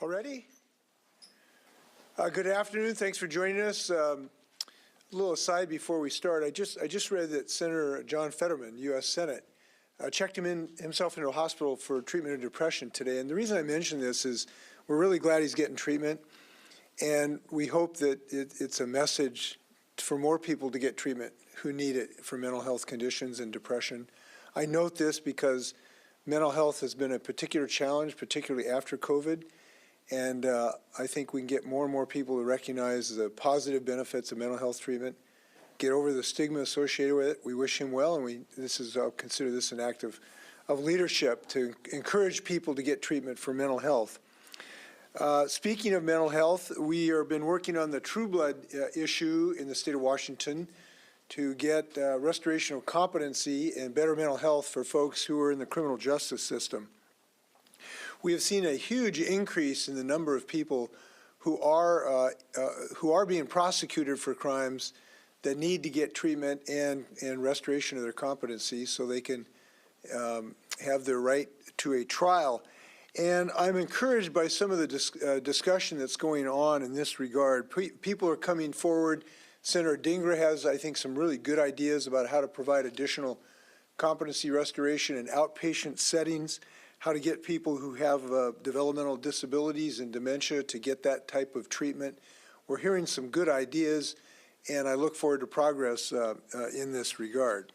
Already? Good afternoon. Thanks for joining us. A little aside before we start. I just read that Senator John Fetterman, U.S. Senate, checked himself into a hospital for treatment of depression today. And the reason I mention this is we're really glad he's getting treatment, and we hope that it's a message for more people to get treatment who need it for mental health conditions and depression. I note this because mental health has been a particular challenge, particularly after COVID. And I think we can get more and more people to recognize the positive benefits of mental health treatment, get over the stigma associated with it. We wish him well, and I'll consider this an act of leadership to encourage people to get treatment for mental health. Speaking of mental health, we have been working on the True Blood issue in the state of Washington to get restoration of competency and better mental health for folks who are in the criminal justice system. We have seen a huge increase in the number of people who are being prosecuted for crimes that need to get treatment and restoration of their competency so they can have their right to a trial. And I'm encouraged by some of the discussion that's going on in this regard. People are coming forward. Senator Dingra has, I think, some really good ideas about how to provide additional competency restoration in outpatient settings, how to get people who have developmental disabilities and dementia to get that type of treatment. We're hearing some good ideas, and I look forward to progress in this regard.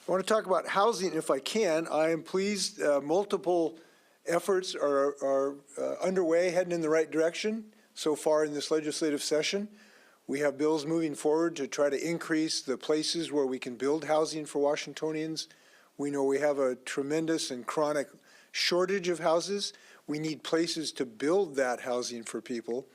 I want to talk about housing if I can. I am pleased multiple efforts are underway, heading in the right direction so far in this legislative session. We have bills moving forward to try to increase the places where we can build housing for Washingtonians. We know we have a tremendous and chronic shortage of houses. We need places to build that housing for people.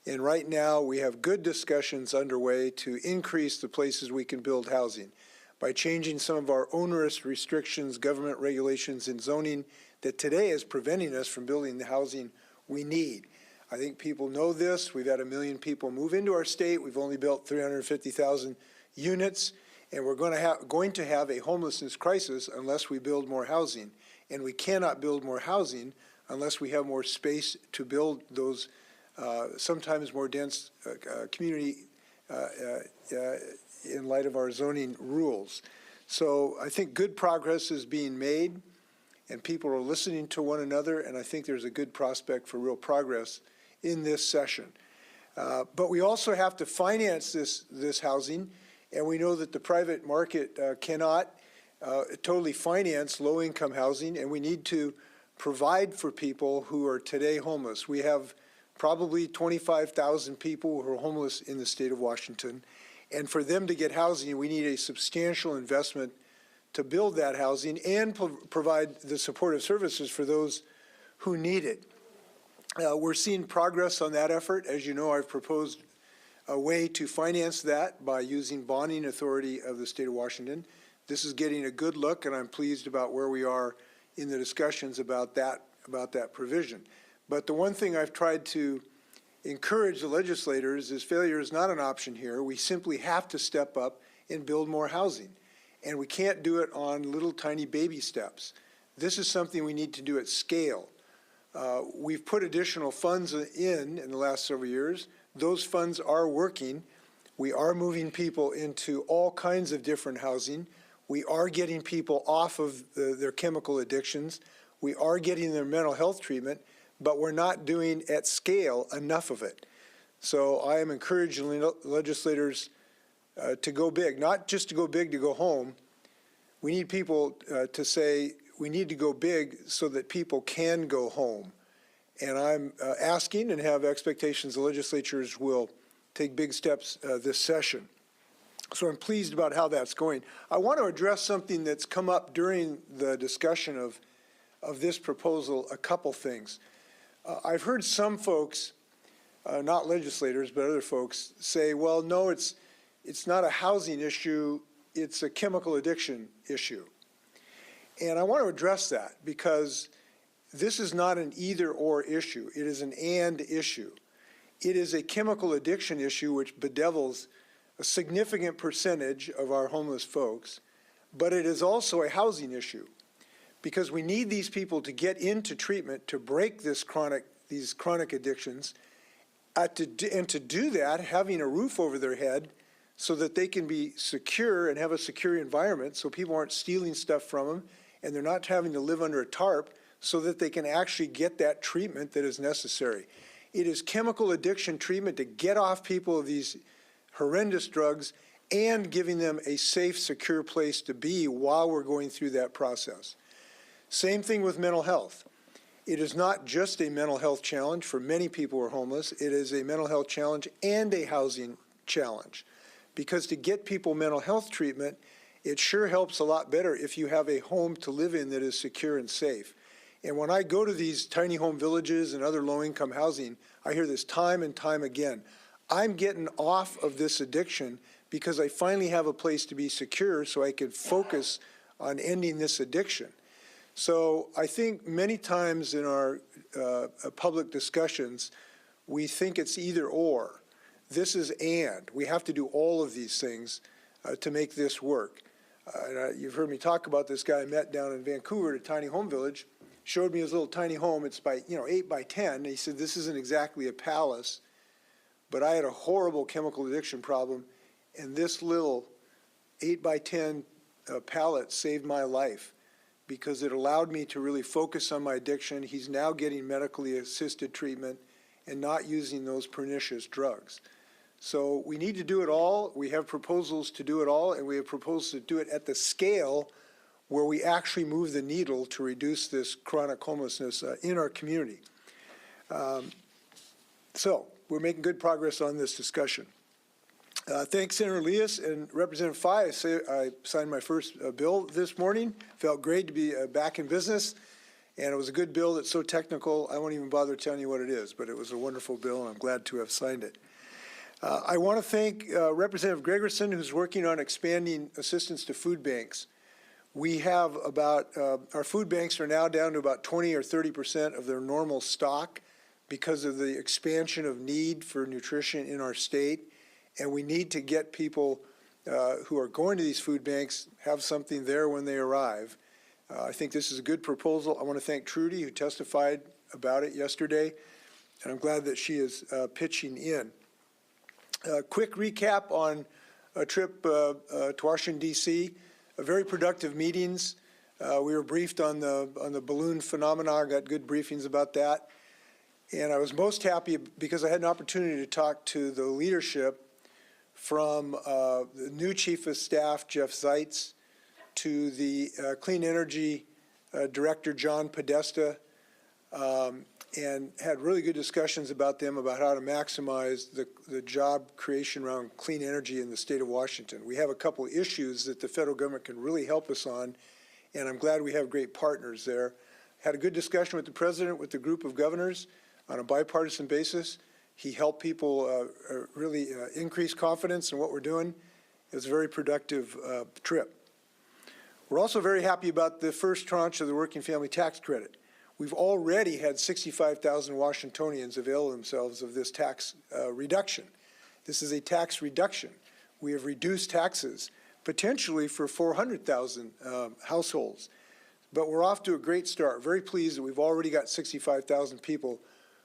And right now we have good discussions underway to increase the places we can build housing by changing some of our onerous restrictions, government regulations, and zoning that today is preventing us from building the housing we need. I think people know this. We've had 1 million people move into our state. We've only built 350,000 units, and we're going to have a homelessness crisis unless we build more housing. And we cannot build more housing unless we have more space to build those sometimes more dense community in light of our zoning rules. So I think good progress is being made, and people are listening to one another, and I think there's a good prospect for real progress in this session. But we also have to finance this housing, and we know that the private market cannot totally finance low-income housing, and we need to provide for people who are today homeless. We have probably 25,000 people who are homeless in the state of Washington, and for them to get housing, we need a substantial investment to build that housing and provide the supportive services for those who need it. We're seeing progress on that effort. As you know, I've proposed a way to finance that by using bonding authority of the state of Washington. This is getting a good look, and I'm pleased about where we are in the discussions about that provision. But the one thing I've tried to encourage the legislators is failure is not an option here. We simply have to step up and build more housing. And we can't do it on little tiny baby steps. This is something we need to do at scale. We've put additional funds in the last several years. Those funds are working. We are moving people into all kinds of different housing. We are getting people off of their chemical addictions. We are getting their mental health treatment, but we're not doing at scale enough of it. So I am encouraging legislators to go big, not just to go big to go home. We need people to say we need to go big so that people can go home. And I'm asking and have expectations the legislatures will take big steps this session. So I'm pleased about how that's going. I want to address something that's come up during the discussion of this proposal, a couple things. I've heard some folks, not legislators, but other folks say, well, no, it's not a housing issue, it's a chemical addiction issue. And I want to address that because this is not an either-or issue. It is an and issue. It is a chemical addiction issue which bedevils a significant percentage of our homeless folks, but it is also a housing issue because we need these people to get into treatment to break these chronic these chronic addictions. And to do that, having a roof over their head so that they can be secure and have a secure environment so people aren't stealing stuff from them and they're not having to live under a tarp so that they can actually get that treatment that is necessary. It is chemical addiction treatment to get off people of these horrendous drugs and giving them a safe, secure place to be while we're going through that process. Same thing with mental health. It is not just a mental health challenge for many people who are homeless. It is a mental health challenge and a housing challenge. Because to get people mental health treatment, it sure helps a lot better if you have a home to live in that is secure and safe. And when I go to these tiny home villages and other low-income housing, I hear this time and time again. I'm getting off of this addiction because I finally have a place to be secure so I can focus on ending this addiction. So I think many times in our public discussions, we think it's either or. This is and. We have to do all of these things to make this work. You've heard me talk about this guy I met down in Vancouver at a tiny home village, showed me his little tiny home. It's by 8 by 10. And he said, this isn't exactly a palace, but I had a horrible chemical addiction problem, and this little 8 by 10 pallet saved my life because it allowed me to really focus on my addiction. He's now getting medically assisted treatment and not using those pernicious drugs. So we need to do it all. We have proposals to do it all, and we have proposals to do it at the scale where we actually move the needle to reduce this chronic homelessness in our community. So we're making good progress on this discussion. Thanks, Senator Elias and Representative Fye. I signed my first bill this morning. Felt great to be back in business, and it was a good bill that's so technical I won't even bother telling you what it is, but it was a wonderful bill, and I'm glad to have signed it. I want to thank Representative Gregerson, who's working on expanding assistance to food banks. We have about, our food banks are now down to about 20 or 30% of their normal stock because of the expansion of need for nutrition in our state. And we need to get people who are going to these food banks have something there when they arrive. I think this is a good proposal. I want to thank Trudy, who testified about it yesterday, and I'm glad that she is pitching in. Quick recap on a trip to Washington, D.C. Very productive meetings. We were briefed on the balloon phenomenon, got good briefings about that. And I was most happy because I had an opportunity to talk to the leadership from the new Chief of Staff, Jeff Zeitz, to the Clean Energy Director, John Podesta, and had really good discussions about them about how to maximize the job creation around clean energy in the state of Washington. We have a couple of issues that the federal government can really help us on, and I'm glad we have great partners there. Had a good discussion with the president, with the group of governors on a bipartisan basis. He helped people really increase confidence in what we're doing. It was a very productive trip. We're also very happy about the first tranche of the working family tax credit. We've already had 65,000 Washingtonians avail themselves of this tax reduction. This is a tax reduction. We have reduced taxes potentially for 400,000 households. But we're off to a great start. Very pleased that we've already got 65,000 people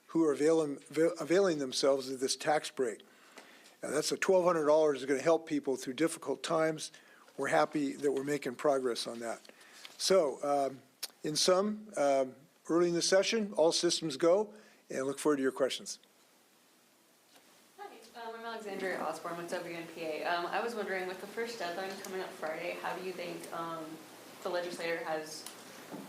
who are availing themselves of this tax break. And that's $1,200 is going to help people through difficult times. We're happy that we're making progress on that. So, in sum, early in the session, all systems go, and I look forward to your questions. Hi, I'm Alexandria Osborne with WNPA. I was wondering, with the first deadline coming up Friday, how do you think the legislature has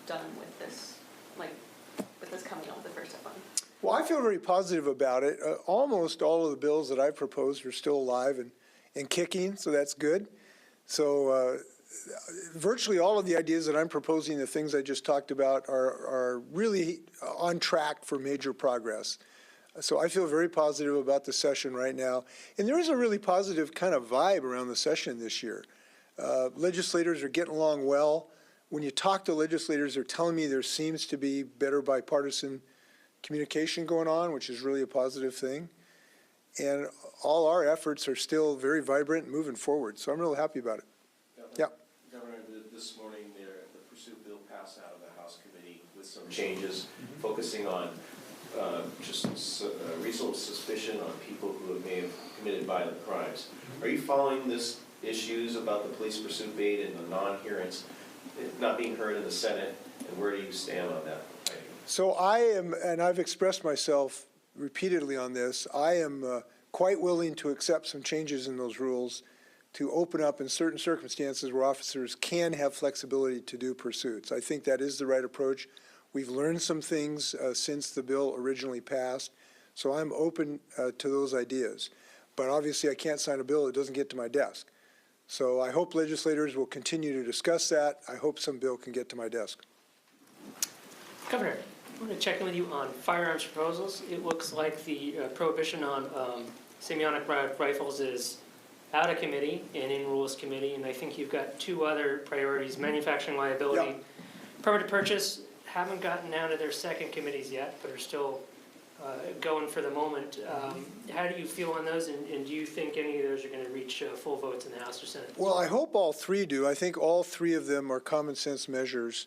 done with this, with this coming up with the first deadline? Well, I feel very positive about it. Almost all of the bills that I proposed are still alive and kicking, so that's good. So virtually all of the ideas that I'm proposing, the things I just talked about, are really on track for major progress. So I feel very positive about the session right now. And there is a really positive kind of vibe around the session this year. Legislators are getting along well. When you talk to legislators, they're telling me there seems to be better bipartisan communication going on, which is really a positive thing. And all our efforts are still very vibrant and moving forward. So I'm really happy about it. Governor, this morning the pursuit bill passed out of the House committee with some changes focusing on reasonable suspicion on people who may have committed violent crimes. Are you following this issues about the police pursuit bait and the non-hearings not being heard in the Senate, and where do you stand on that? So I am, and I've expressed myself repeatedly on this, I am quite willing to accept some changes in those rules to open up in certain circumstances where officers can have flexibility to do pursuits. I think that is the right approach. We've learned some things since the bill originally passed, so I'm open to those ideas. But obviously I can't sign a bill that doesn't get to my desk. So I hope legislators will continue to discuss that. I hope some bill can get to my desk. Governor, I want to check in with you on firearms proposals. It looks like the prohibition on semi-automatic rifles is out of committee and in rules committee, and I think you've got two other priorities: manufacturing liability, permit to purchase. Haven't gotten down to their second committees yet, but are still going for the moment. How do you feel on those, and do you think any of those are going to reach full votes in the House or Senate? Well, I hope all three do. I think all three of them are common sense measures.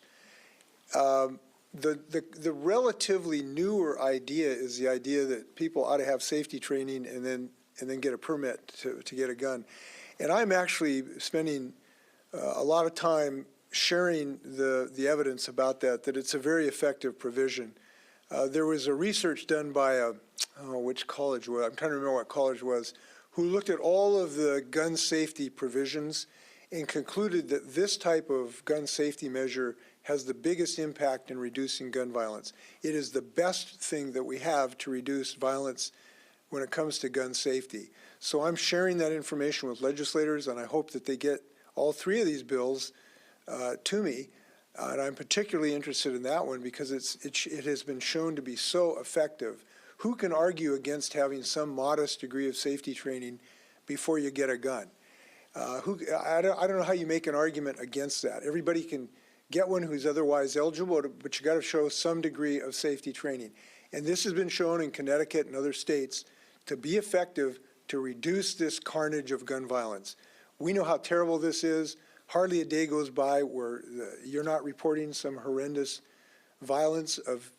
The relatively newer idea is the idea that people ought to have safety training and then get a permit to get a gun. And I'm actually spending a lot of time sharing the evidence about that it's a very effective provision. There was a research done by which college was, I'm trying to remember what college it was, who looked at all of the gun safety provisions and concluded that this type of gun safety measure has the biggest impact in reducing gun violence. It is the best thing that we have to reduce violence when it comes to gun safety. So I'm sharing that information with legislators, and I hope that they get all three of these bills to me. And I'm particularly interested in that one because it has been shown to be so effective. Who can argue against having some modest degree of safety training before you get a gun? I don't know how you make an argument against that. Everybody can get one who's otherwise eligible, but you got to show some degree of safety training. And this has been shown in Connecticut and other states to be effective to reduce this carnage of gun violence. We know how terrible this is. Hardly a day goes by where you're not reporting some horrendous violence of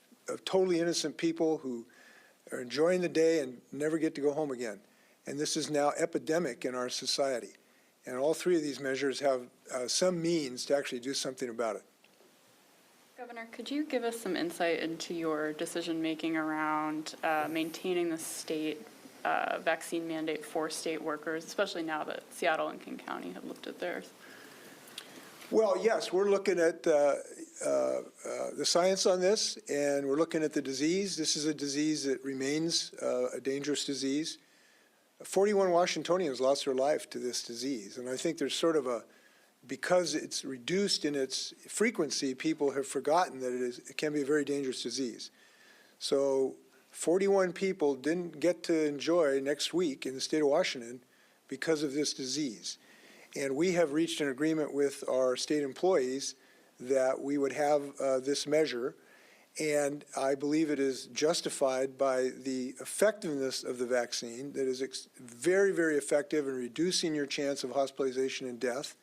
totally innocent people who are enjoying the day and never get to go home again. And this is now epidemic in our society. And all three of these measures have some means to actually do something about it. Governor, could you give us some insight into your decision-making around maintaining the state vaccine mandate for state workers, especially now that Seattle and King County have lifted theirs? Well, yes, we're looking at the science on this, and we're looking at the disease. This is a disease that remains a dangerous disease. 41 Washingtonians lost their life to this disease, and I think there's sort of because it's reduced in its frequency, people have forgotten that it can be a very dangerous disease. So 41 people didn't get to enjoy next week in the state of Washington because of this disease. And we have reached an agreement with our state employees that we would have this measure, and I believe it is justified by the effectiveness of the vaccine that is very, very effective in reducing your chance of hospitalization and death.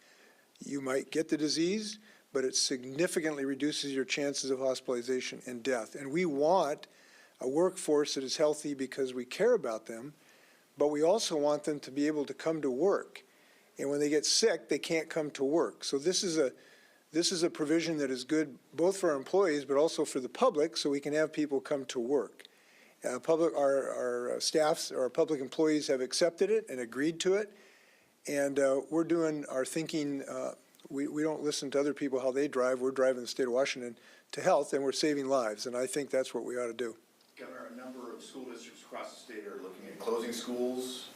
You might get the disease, but it significantly reduces your chances of hospitalization and death. And we want a workforce that is healthy because we care about them, but we also want them to be able to come to work. And when they get sick, they can't come to work. So this is a provision that is good both for our employees, but also for the public, so we can have people come to work. Our staffs, our public employees have accepted it and agreed to it. And we're doing our thinking. We don't listen to other people how they drive. We're driving the state of Washington to health, and we're saving lives. And I think that's what we ought to do. Governor, a number of school districts across the state are looking at closing schools,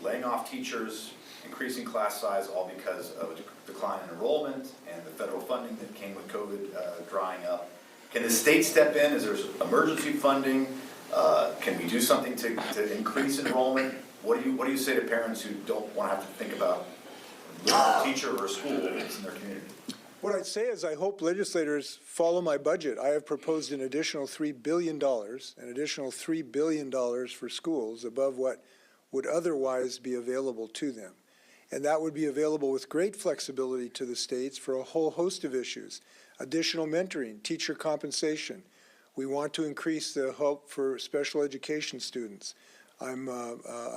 laying off teachers, increasing class size, all because of a decline in enrollment and the federal funding that came with COVID drying up. Can the state step in? Is there emergency funding? Can we do something to increase enrollment? What do you say to parents who don't want to have to think about a teacher or a school that's in their community? What I'd say is I hope legislators follow my budget. I have proposed an additional $3 billion, for schools above what would otherwise be available to them. And that would be available with great flexibility to the states for a whole host of issues: additional mentoring, teacher compensation. We want to increase the help for special education students. I'm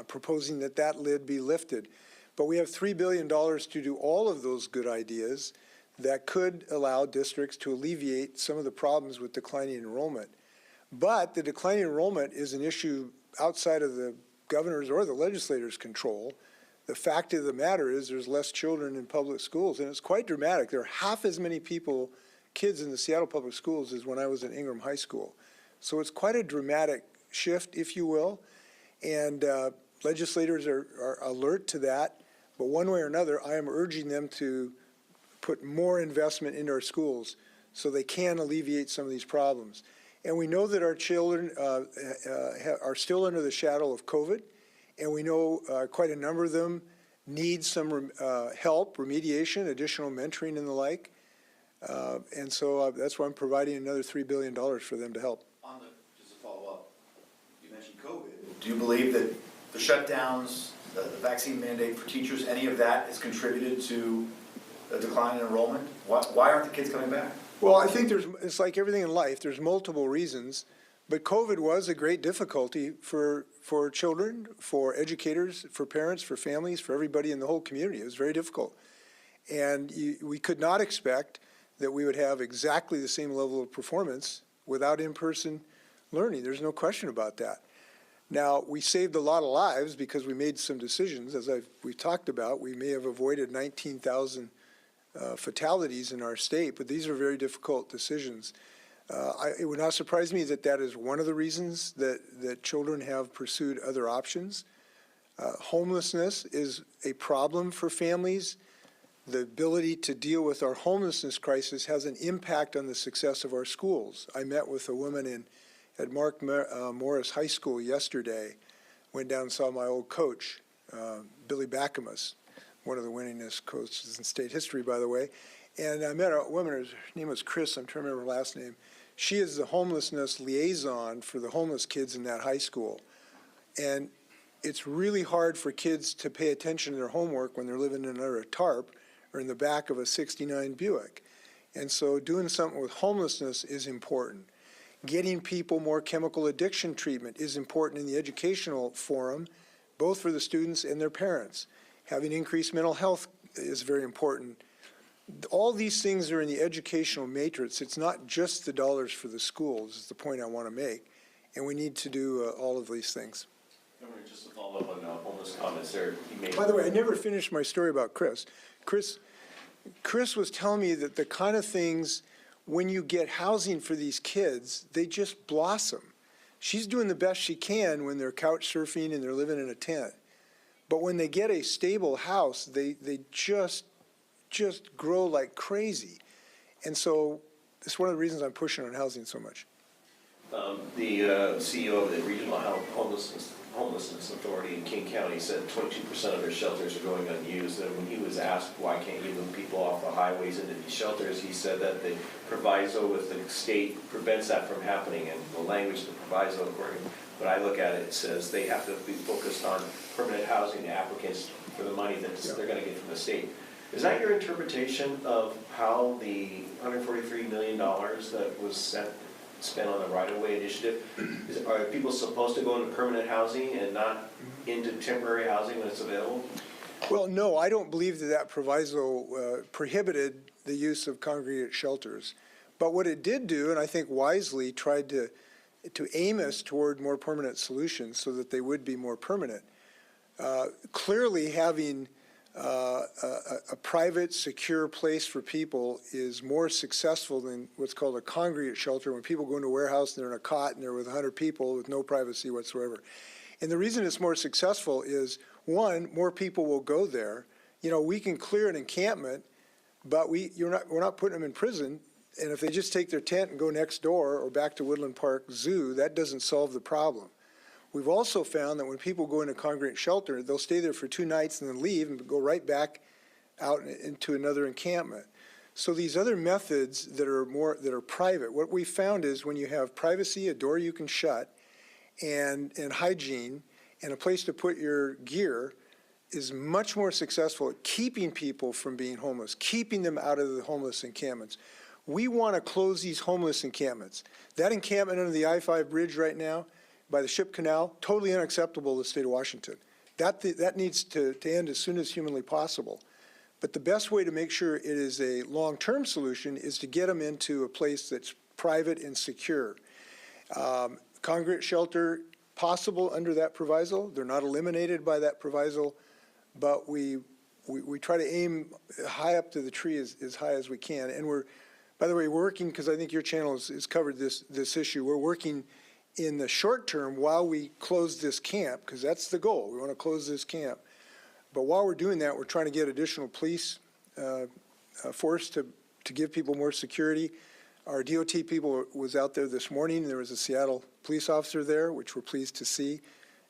proposing that that lid be lifted. But we have $3 billion to do all of those good ideas that could allow districts to alleviate some of the problems with declining enrollment. But the declining enrollment is an issue outside of the governor's or the legislator's control. The fact of the matter is there's less children in public schools, and it's quite dramatic. There are half as many kids in the Seattle public schools as when I was at Ingram High School. So it's quite a dramatic shift, if you will, and legislators are alert to that. But one way or another, I am urging them to put more investment into our schools so they can alleviate some of these problems. And we know that our children are still under the shadow of COVID, and we know quite a number of them need some help, remediation, additional mentoring and the like. And so that's why I'm providing another $3 billion for them to help. Just to follow up, you mentioned COVID. Do you believe that the shutdowns, the vaccine mandate for teachers, any of that has contributed to a decline in enrollment? Why aren't the kids coming back? Well, I think it's like everything in life, there's multiple reasons, but COVID was a great difficulty for children, for educators, for parents, for families, for everybody in the whole community. It was very difficult. And we could not expect that we would have exactly the same level of performance without in-person learning. There's no question about that. Now, we saved a lot of lives because we made some decisions, as we've talked about. We may have avoided 19,000 fatalities in our state, but these are very difficult decisions. It would not surprise me that that is one of the reasons that children have pursued other options. Homelessness is a problem for families. The ability to deal with our homelessness crisis has an impact on the success of our schools. I met with a woman at Mark Morris High School yesterday, went down and saw my old coach, Billy Backamus, one of the winningest coaches in state history, by the way. And I met a woman, her name was Chris, I'm trying to remember her last name. She is the homelessness liaison for the homeless kids in that high school. And it's really hard for kids to pay attention to their homework when they're living under a tarp or in the back of a '69 Buick. And so doing something with homelessness is important. Getting people more chemical addiction treatment is important in the educational forum, both for the students and their parents. Having increased mental health is very important. All these things are in the educational matrix. It's not just the dollars for the schools, is the point I want to make. And we need to do all of these things. Governor, just to follow up on homeless comments there, you made. By the way, I never finished my story about Chris. Chris was telling me that the kind of things, when you get housing for these kids, they just blossom. She's doing the best she can when they're couch surfing and they're living in a tent. But when they get a stable house, they just grow like crazy. And so it's one of the reasons I'm pushing on housing so much. The CEO of the Regional Homelessness Authority in King County said 22% of their shelters are going unused. And when he was asked why can't you move people off the highways into these shelters, he said that the proviso with the state prevents that from happening. And the language of the proviso, according to what I look at it, says they have to be focused on permanent housing, the applicants, for the money that they're going to get from the state. Is that your interpretation of how the $143 million that was spent on the right-of-way initiative? Are people supposed to go into permanent housing and not into temporary housing when it's available? Well, no, I don't believe that proviso prohibited the use of congregate shelters. But what it did do, and I think wisely, tried to aim us toward more permanent solutions so that they would be more permanent. Clearly, having a private, secure place for people is more successful than what's called a congregate shelter, when people go into a warehouse and they're in a cot and they're with 100 people with no privacy whatsoever. And the reason it's more successful is, one, more people will go there. You know, we can clear an encampment, but we're not putting them in prison. And if they just take their tent and go next door or back to Woodland Park Zoo, that doesn't solve the problem. We've also found that when people go into congregate shelter, they'll stay there for 2 nights and then leave and go right back out into another encampment. So these other methods that are private, what we found is when you have privacy, a door you can shut, and hygiene, and a place to put your gear, is much more successful at keeping people from being homeless, keeping them out of the homeless encampments. We want to close these homeless encampments. That encampment under the I-5 bridge right now by the Ship Canal, totally unacceptable to the state of Washington. That needs to end as soon as humanly possible. But the best way to make sure it is a long-term solution is to get them into a place that's private and secure. Congregate shelter possible under that proviso. They're not eliminated by that proviso, but we try to aim high up to the tree as high as we can. And we're, by the way, we're working, because I think your channel has covered this issue, we're working in the short term while we close this camp, because that's the goal. We want to close this camp. But while we're doing that, we're trying to get additional police force to give people more security. Our DOT people was out there this morning. There was a Seattle police officer there, which we're pleased to see.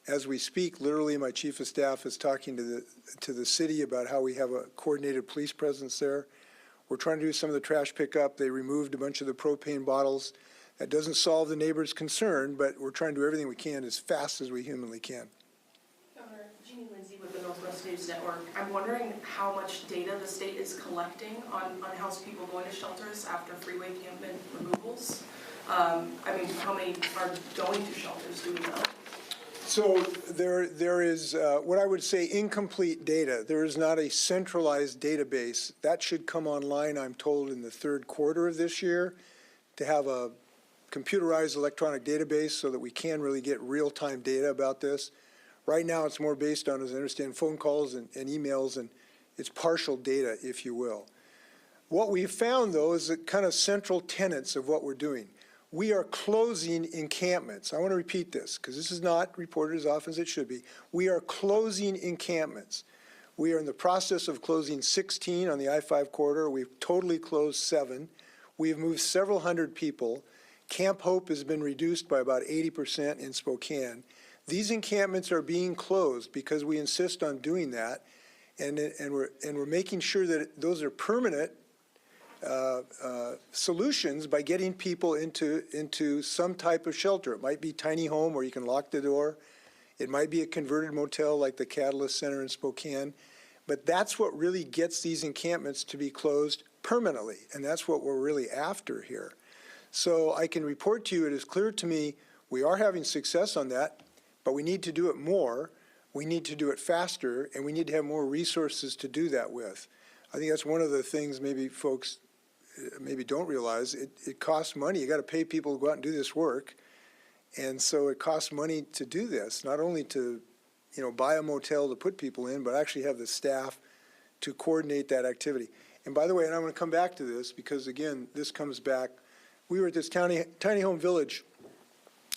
As we speak, literally, my chief of staff is talking to the city about how we have a coordinated police presence there. We're trying to do some of the trash pickup. They removed a bunch of the propane bottles. That doesn't solve the neighbor's concern, but we're trying to do everything we can as fast as we humanly can. Governor, Jeannie Lindsay with the Northwest News Network. I'm wondering how much data the state is collecting on house people going to shelters after freeway encampment removals. I mean, how many are going to shelters, do we know? So there is what I would say incomplete data. There is not a centralized database. That should come online, I'm told, in the third quarter of this year, to have a computerized electronic database so that we can really get real-time data about this. Right now, it's more based on, as I understand, phone calls and emails, and it's partial data, if you will. What we've found, though, is the kind of central tenets of what we're doing. We are closing encampments. I want to repeat this, because this is not reported as often as it should be. We are closing encampments. We are in the process of closing 16 on the I-5 corridor. We've totally closed 7. We've moved several hundred people. Camp Hope has been reduced by about 80% in Spokane. These encampments are being closed because we insist on doing that, and we're making sure that those are permanent solutions by getting people into some type of shelter. It might be tiny home where you can lock the door. It might be a converted motel like the Catalyst Center in Spokane. But that's what really gets these encampments to be closed permanently, and that's what we're really after here. So I can report to you, it is clear to me we are having success on that, but we need to do it more, we need to do it faster, and we need to have more resources to do that with. I think that's one of the things maybe folks maybe don't realize. It costs money. You got to pay people to go out and do this work, and so it costs money to do this, not only to buy a motel to put people in, but actually have the staff to coordinate that activity. And by the way, and I'm going to come back to this because, again, this comes back. We were at this tiny home village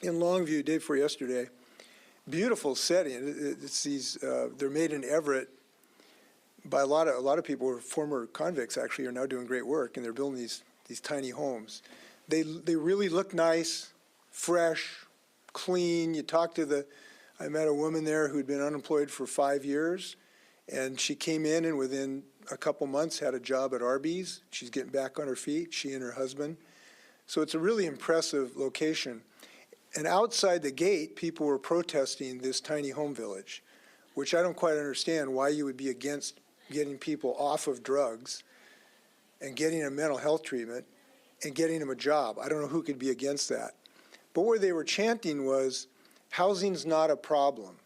in Longview day before yesterday. Beautiful setting. It's these. They're made in Everett by a lot of people who are former convicts. Actually, are now doing great work, and they're building these tiny homes. They really look nice, fresh, clean. You talk to I met a woman there who'd been unemployed for 5 years, and she came in and within a couple months had a job at Arby's. She's getting back on her feet, she and her husband. So it's a really impressive location. And outside the gate, people were protesting this tiny home village, which I don't quite understand why you would be against getting people off of drugs and getting a mental health treatment and getting them a job. I don't know who could be against that. But what they were chanting was, housing's not a problem.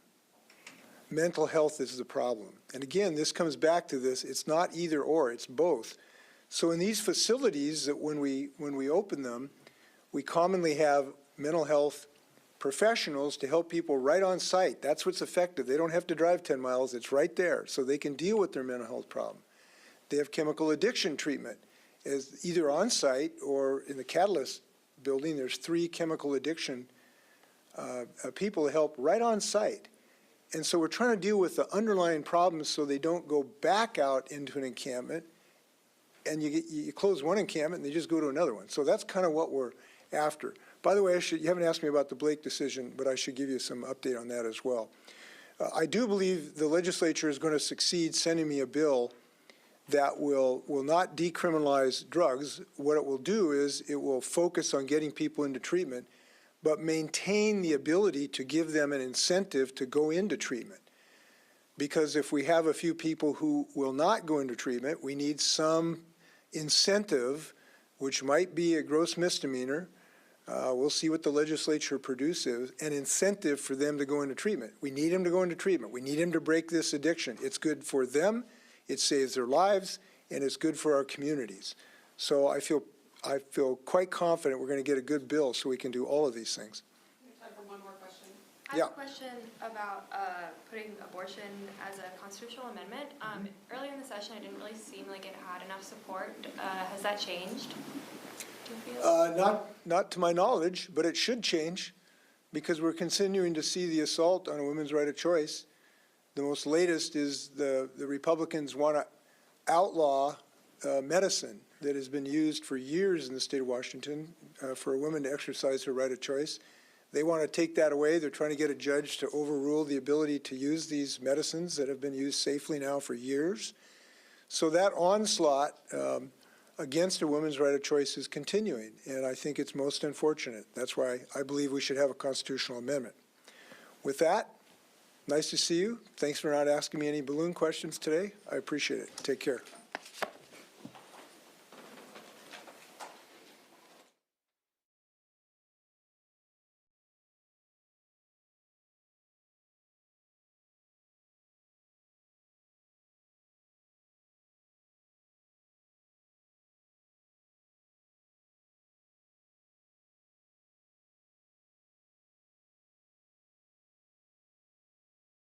Mental health is the problem. And again, this comes back to this, it's not either or, it's both. So in these facilities, that when we open them, we commonly have mental health professionals to help people right on site. That's what's effective. They don't have to drive 10 miles, it's right there, so they can deal with their mental health problem. They have chemical addiction treatment, as either on site or in the Catalyst building. There's 3 chemical addiction people to help right on site. And so we're trying to deal with the underlying problems so they don't go back out into an encampment, and you close one encampment and they just go to another one. So that's kind of what we're after. By the way, you haven't asked me about the Blake decision, but I should give you some update on that as well. I do believe the legislature is going to succeed sending me a bill that will not decriminalize drugs. What it will do is it will focus on getting people into treatment, but maintain the ability to give them an incentive to go into treatment. Because if we have a few people who will not go into treatment, we need some incentive which might be a gross misdemeanor. We'll see what the legislature produces, an incentive for them to go into treatment. We need them to go into treatment. We need them to break this addiction. It's good for them, it saves their lives, and it's good for our communities. So I feel quite confident we're going to get a good bill so we can do all of these things. We have time for one more question. I Yeah. have a question about putting abortion as a constitutional amendment. Earlier in the session, it didn't really seem like it had enough support. Has that changed? Do you feel? Not to my knowledge, but it should change because we're continuing to see the assault on a women's right of choice. The most latest is the Republicans want to outlaw medicine that has been used for years in the state of Washington for a woman to exercise her right of choice. They want to take that away. They're trying to get a judge to overrule the ability to use these medicines that have been used safely now for years. So that onslaught against a woman's right of choice is continuing, and I think it's most unfortunate. That's why I believe we should have a constitutional amendment. With that, nice to see you. Thanks for not asking me any balloon questions today. I appreciate it. Take care.